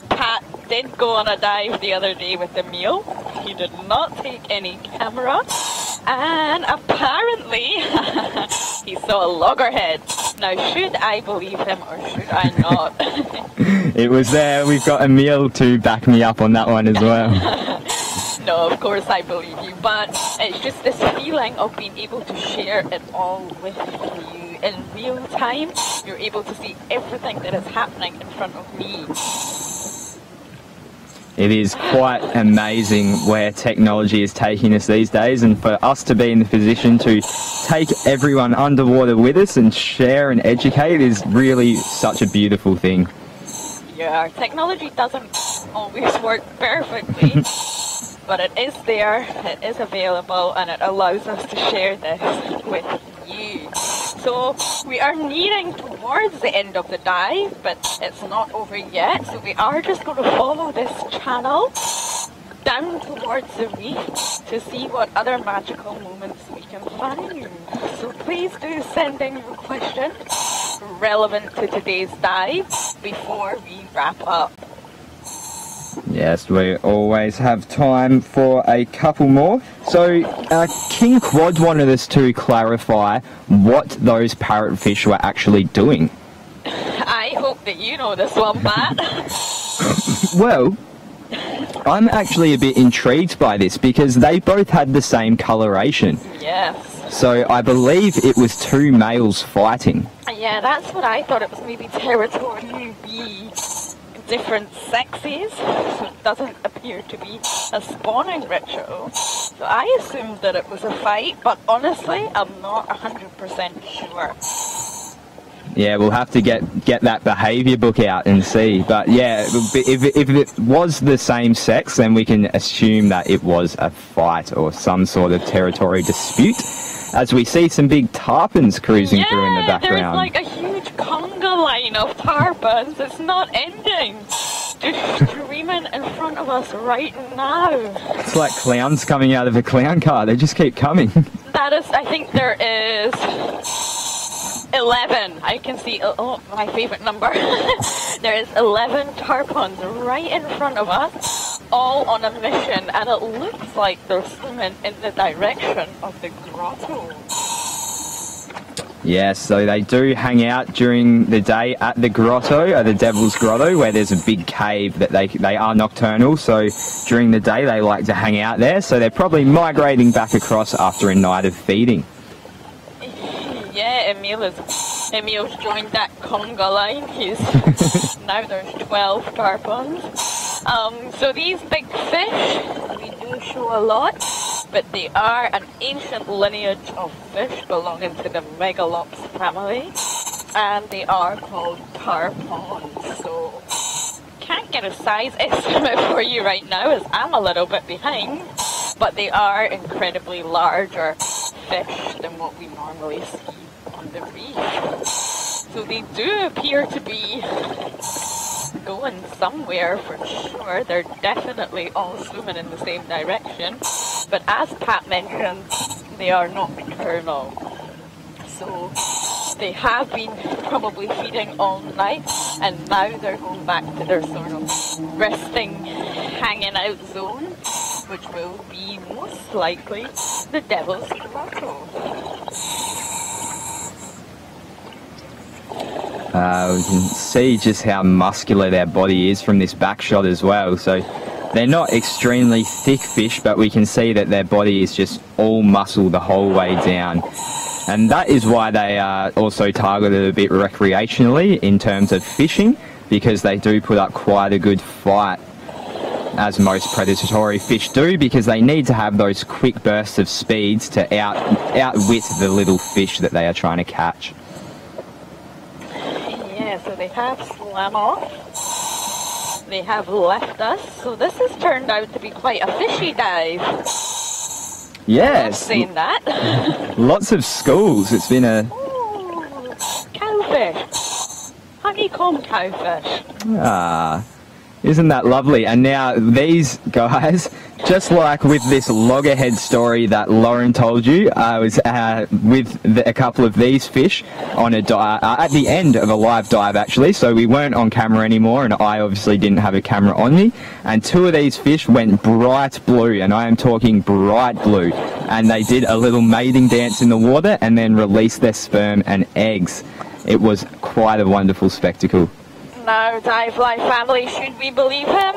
[SPEAKER 2] Pat did go on a dive the other day with the meal. He did not take any camera, and apparently he saw a loggerhead. Now, should I believe him or should I not?
[SPEAKER 1] It was there. We've got Emil to back me up on that one as well.
[SPEAKER 2] No, of course I believe you, but it's just this feeling of being able to share it all with you in real time. You're able to see everything that is happening in front of me.
[SPEAKER 1] It is quite amazing where technology is taking us these days, and for us to be in the position to take everyone underwater with us and share and educate is really such a beautiful thing.
[SPEAKER 2] Yeah, technology doesn't always work perfectly, but it is there, it is available, and it allows us to share this with you. So we are nearing towards the end of the dive, but it's not over yet, so we are just going to follow this channel down towards the reef to see what other magical moments we can find. So please do send in your questions relevant to today's dive before we wrap up.
[SPEAKER 1] Yes, we always have time for a couple more. So, King Quad wanted us to clarify what those parrotfish were actually doing.
[SPEAKER 2] I hope that you know this one, Matt.
[SPEAKER 1] Well, I'm actually a bit intrigued by this because they both had the same coloration.
[SPEAKER 2] Yes.
[SPEAKER 1] So I believe it was two males fighting.
[SPEAKER 2] Yeah, that's what I thought. It was maybe territory B. Different sexes, so it doesn't appear to be a spawning ritual. So I assumed that it was a fight, but honestly, I'm not 100% sure.
[SPEAKER 1] Yeah, we'll have to get that behaviour book out and see. But yeah, if it was the same sex, then we can assume that it was a fight or some sort of territory dispute. As we see some big tarpons cruising through in the background.
[SPEAKER 2] There's like a huge conga line of tarpons. It's not ending. Just streaming in front of us right now.
[SPEAKER 1] It's like clowns coming out of a clown car. They just keep coming.
[SPEAKER 2] That is, I think there is 11. I can see, oh, my favourite number. There is 11 tarpons right in front of us, all on a mission, and it looks like they're swimming in the direction of the grotto.
[SPEAKER 1] Yes, so they do hang out during the day at the grotto, or the Devil's Grotto, where there's a big cave that they are nocturnal, so during the day they like to hang out there, so they're probably migrating back across after a night of feeding.
[SPEAKER 2] Yeah, Emil's joined that conga line. Now there's 12 tarpons. So these big fish, we do show a lot, but they are an ancient lineage of fish belonging to the megalops family, and they are called tarpons. So can't get a size estimate for you right now, as I'm a little bit behind, but they are incredibly larger fish than what we normally see on the reef. So they do appear to be going somewhere for sure. They're definitely all swimming in the same direction, but as Pat mentioned, they are nocturnal. So they have been probably feeding all night, and now they're going back to their sort of resting, hanging out zone, which will be most likely the Devil's Grotto.
[SPEAKER 1] We can see just how muscular their body is from this back shot as well. So they're not extremely thick fish, but we can see that their body is just all muscle the whole way down. And that is why they are also targeted a bit recreationally in terms of fishing, because they do put up quite a good fight, as most predatory fish do, because they need to have those quick bursts of speeds to outwit the little fish that they are trying to catch.
[SPEAKER 2] Yeah, so they have swam off. They have left us. So this has turned out to be quite a fishy dive.
[SPEAKER 1] Yes.
[SPEAKER 2] Saying that.
[SPEAKER 1] Lots of schools. It's been a...
[SPEAKER 2] Ooh, cowfish. Honeycomb cowfish.
[SPEAKER 1] Ah. Isn't that lovely? And now these guys, just like with this loggerhead story that Lauren told you, I was with a couple of these fish on a at the end of a live dive actually, so we weren't on camera anymore, and I obviously didn't have a camera on me, and two of these fish went bright blue, and I am talking bright blue, and they did a little mating dance in the water and then released their sperm and eggs. It was quite a wonderful spectacle.
[SPEAKER 2] Now, diveLIVE family, should we believe him?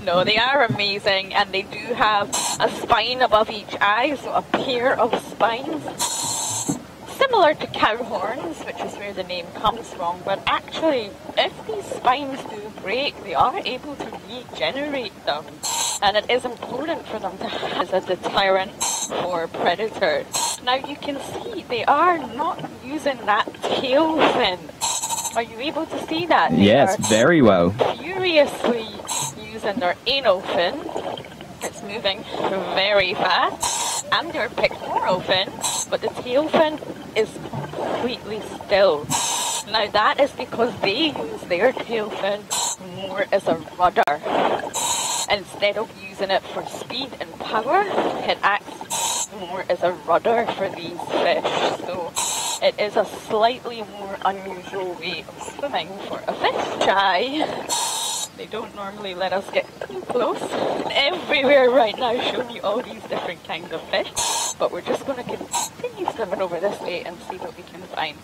[SPEAKER 2] No, they are amazing, and they do have a spine above each eye, so a pair of spines. Similar to cow horns, which is where the name comes from, but actually, if these spines do break, they are able to regenerate them. And it is important for them to have as a deterrent for predators. Now you can see they are not using that tail fin. Are you able to see that? They
[SPEAKER 1] yes, very well.
[SPEAKER 2] Furiously using their anal fin. It's moving very fast. And their pectoral fin, but the tail fin is completely still. Now that is because they use their tail fin more as a rudder. Instead of using it for speed and power, it acts more as a rudder for these fish. So it is a slightly more unusual way of swimming for a fish try. They don't normally let us get too close. Everywhere right now showing you all these different kinds of fish. But we're just going to continue swimming over this way and see what we can find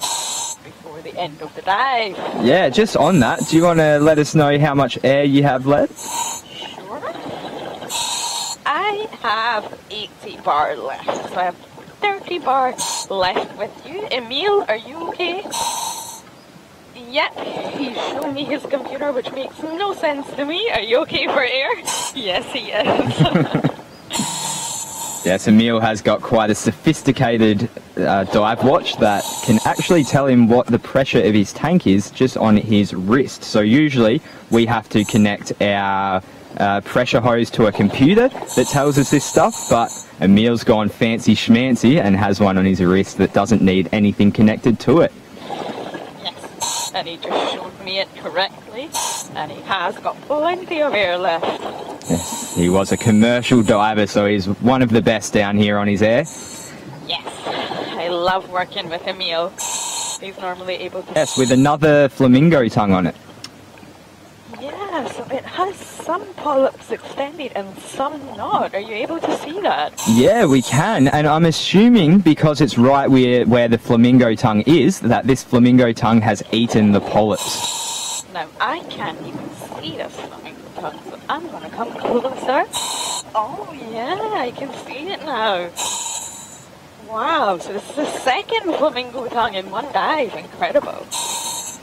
[SPEAKER 2] before the end of the dive.
[SPEAKER 1] Yeah, just on that, do you want to let us know how much air you have left?
[SPEAKER 2] Sure. I have 80 bar left, so I have 30 bar left with you. Emil, are you okay? Yep, he's showing me his computer, which makes no sense to me. Are you okay for air? Yes, he is.
[SPEAKER 1] Yes, Emil has got quite a sophisticated dive watch that can actually tell him what the pressure of his tank is just on his wrist. So usually we have to connect our pressure hose to a computer that tells us this stuff, but Emil's gone fancy schmancy and has one on his wrist that doesn't need anything connected to it.
[SPEAKER 2] Yes, and he just showed me it correctly, and he has got plenty of air left.
[SPEAKER 1] Yes, he was a commercial diver, so he's one of the best down here on his air.
[SPEAKER 2] Yes, I love working with Emil. He's normally able to...
[SPEAKER 1] Yes, with another flamingo tongue on it.
[SPEAKER 2] Yeah, so it has some polyps extended and some not. Are you able to see that?
[SPEAKER 1] Yeah, we can, and I'm assuming because it's right where the flamingo tongue is, that this flamingo tongue has eaten the polyps.
[SPEAKER 2] Now, I can't even see this flamingo tongue, so I'm going to come closer. Oh, yeah, I can see it now. Wow, so this is the second flamingo tongue in one dive. Incredible.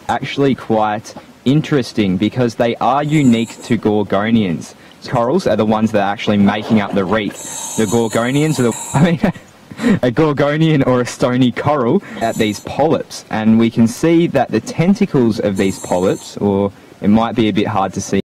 [SPEAKER 1] Actually quite interesting because they are unique to Gorgonians. Corals are the ones that are actually making up the reef. The Gorgonians are a Gorgonian or a stony coral at these polyps, and we can see that the tentacles of these polyps, or it might be a bit hard to see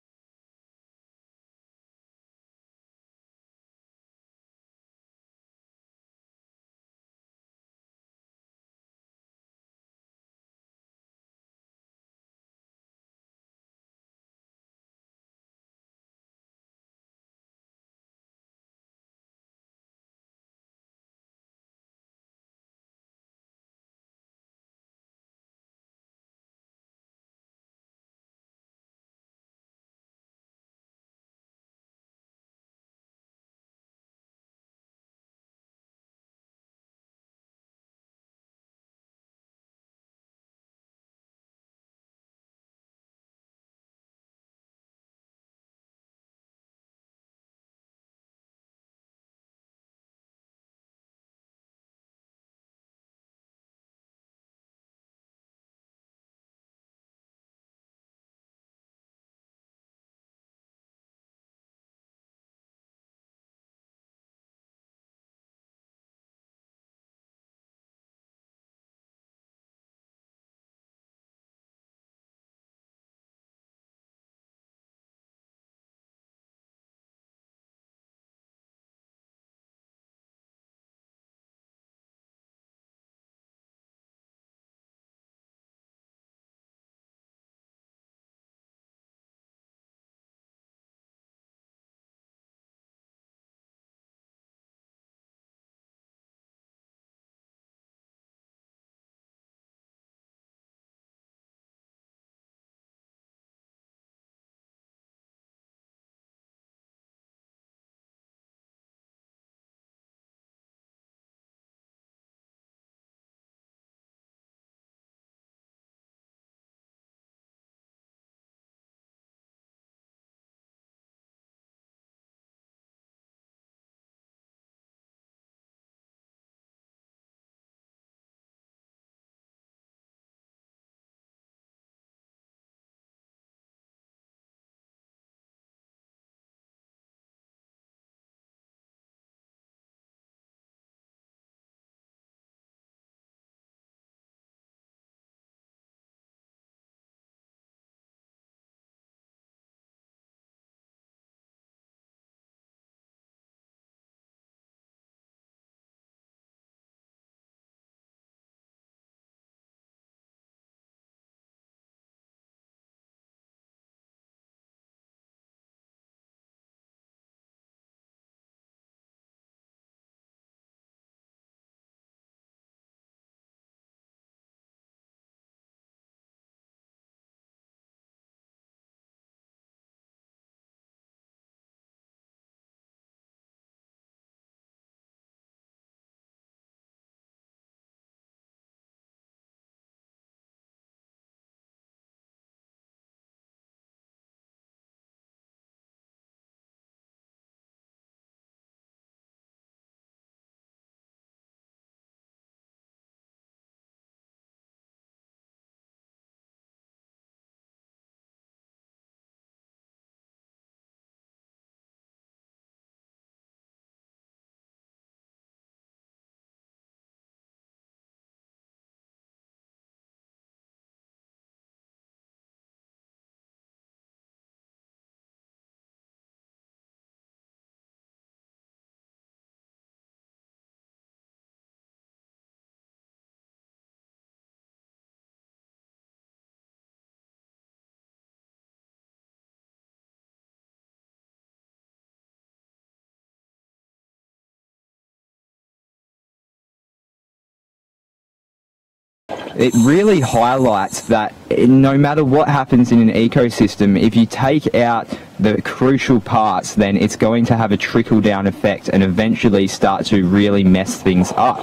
[SPEAKER 1] it really highlights that no matter what happens in an ecosystem, if you take out the crucial parts, then it's going to have a trickle-down effect and eventually start to really mess things up.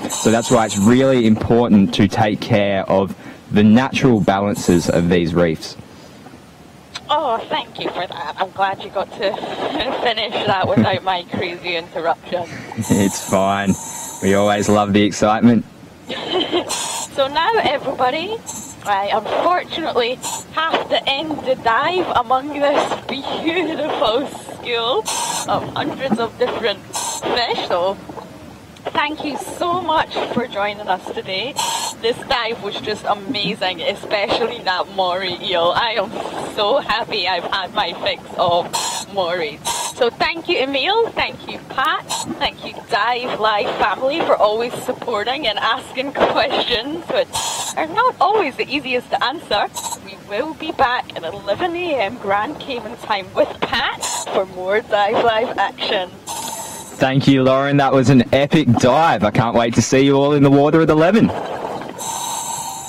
[SPEAKER 1] So that's why it's really important to take care of the natural balances of these reefs.
[SPEAKER 2] Oh, thank you for that. I'm glad you got to finish that without my crazy interruption.
[SPEAKER 1] It's fine. We always love the excitement.
[SPEAKER 2] So now, everybody, I unfortunately have to end the dive among this beautiful school of hundreds of different fish. So thank you so much for joining us today. This dive was just amazing, especially that Moray eel. I am so happy I've had my fix of Morays. So thank you, Emil, thank you, Pat, thank you, diveLIVE family, for always supporting and asking questions, which are not always the easiest to answer. We will be back at 11 AM Grand Cayman time with Pat for more diveLIVE action.
[SPEAKER 1] Thank you, Lauren. That was an epic dive. I can't wait to see you all in the water at 11.